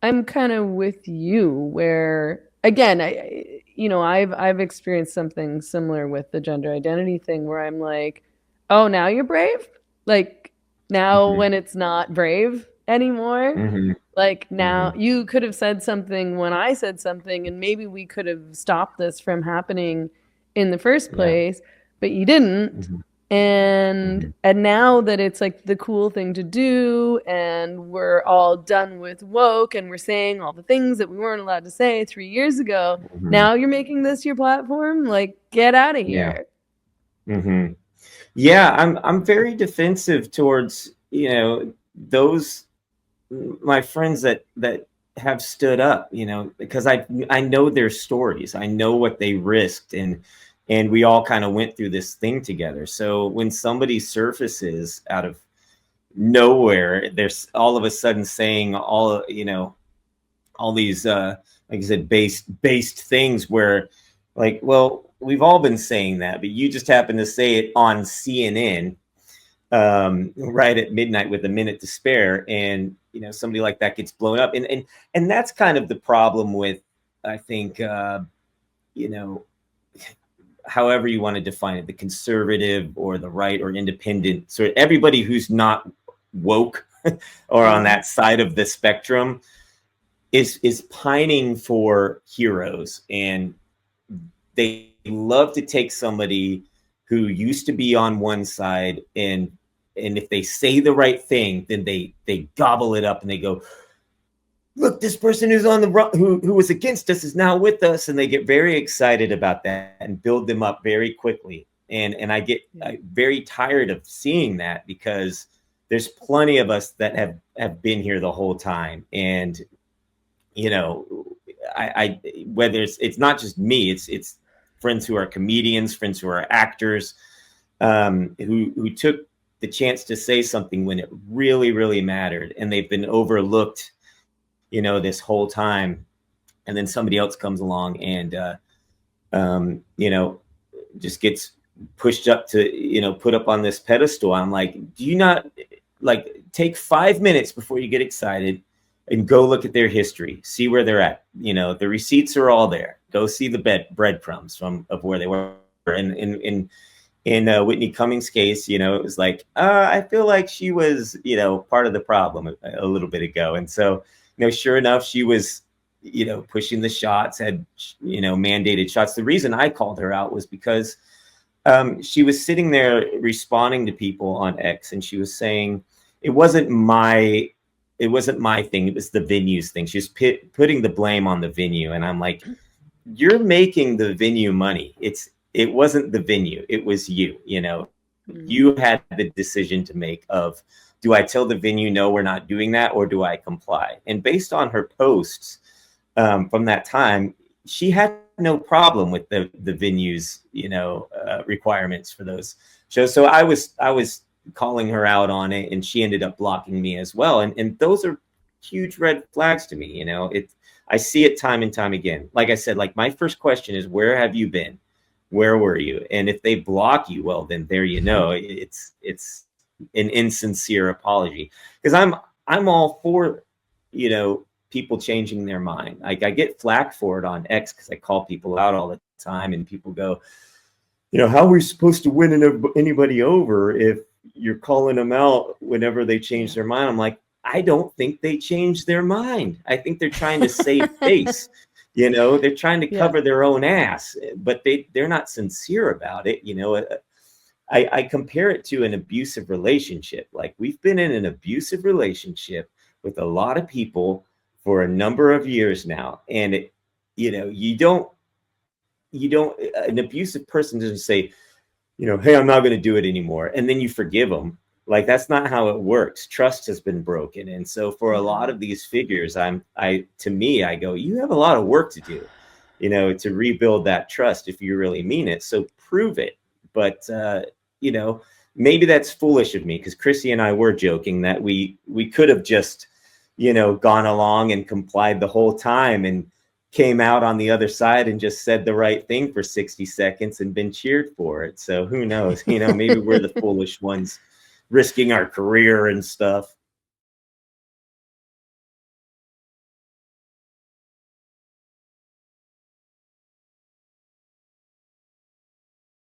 I'm kind of with you where again, I've experienced something similar with the gender identity thing where I'm like, "Oh, now you're brave?" Like now Hmm. when it's not brave anymore. Hmm. Like Hmm. now you could have said something when I said something and maybe we could have stopped this from happening in the first Yeah. place, but you didn't. Hmm. And Hmm. and now that it's like the cool thing to do and we're all done with woke and we're saying all the things that we weren't allowed to say 3 years ago, Hmm. now you're making this your platform? Like get out of Yeah. here. Hmm. Yeah, I'm very defensive towards, those my friends that have stood up, because I know their stories. I know what they risked, and we all kind of went through this thing together. So when somebody surfaces out of nowhere, there's all of a sudden saying all these like I said, based things where, like, well, we've all been saying that, but you just happen to say it on CNN right at midnight with a minute to spare, and somebody like that gets blown up, and that's kind of the problem with, I think, you know however you want to define it, the conservative or the right or independent, so everybody who's not woke or on Mhm. that side of the spectrum is pining for heroes, and they love to take somebody who used to be on one side, and if they say the right thing, then they gobble it up and they go, look, this person who's on the who was against us is now with us, and they get very excited about that and build them up very quickly. And I get Yeah. very tired of seeing that, because there's plenty of us that have been here the whole time, and you know I whether it's not just me, it's friends who are comedians, friends who are actors, who took the chance to say something when it really really mattered, and they've been overlooked, this whole time, and then somebody else comes along and you know just gets pushed up to, put up on this pedestal. I'm like, do you not, like, take 5 minutes before you get excited and go look at their history, see where they're at. The receipts are all there. Go see the breadcrumbs from of where they were. And in Whitney Cummings' case, it was like, I feel like she was, part of the problem a little bit ago. And so, sure enough, she was, pushing the shots, had, mandated shots. The reason I called her out was because she was sitting there responding to people on X, and she was saying it wasn't my it wasn't my thing. It was the venue's thing. She was putting the blame on the venue, and I'm like, you're making the venue money. It wasn't the venue. It was you. Mhm. You had the decision to make of, do I tell the venue no, we're not doing that, or do I comply? And based on her posts from that time, she had no problem with the venue's requirements for those shows. So I was calling her out on it, and she ended up blocking me as well. And those are huge red flags to me. I see it time and time again. Like I said, like, my first question is, where have you been? Where were you? And if they block you, well, then there it's an insincere apology. Because I'm all for, people changing their mind. Like, I get flack for it on X because I call people out all the time, and people go, how are we supposed to win anybody over if you're calling them out whenever they change Yeah. their mind? I'm like, I don't think they changed their mind. I think they're trying to save face. They're trying to Yeah. cover their own ass, but they're not sincere about it. I compare it to an abusive relationship. Like, we've been in an abusive relationship with a lot of people for a number of years now, and you don't an abusive person doesn't say, hey, I'm not going to do it anymore, and then you forgive them. Like, that's not how it works. Trust has been broken, and so for a lot Mhm. of these figures, to me, I go, you have a lot of work to do, to rebuild that trust if you really mean it. So prove it. But you know, maybe that's foolish of me, because Chrissy and I were joking that we could have just, gone along and complied the whole time, and came out on the other side and just said the right thing for 60 seconds and been cheered for it. So who knows? Maybe we're the foolish ones risking our career and stuff.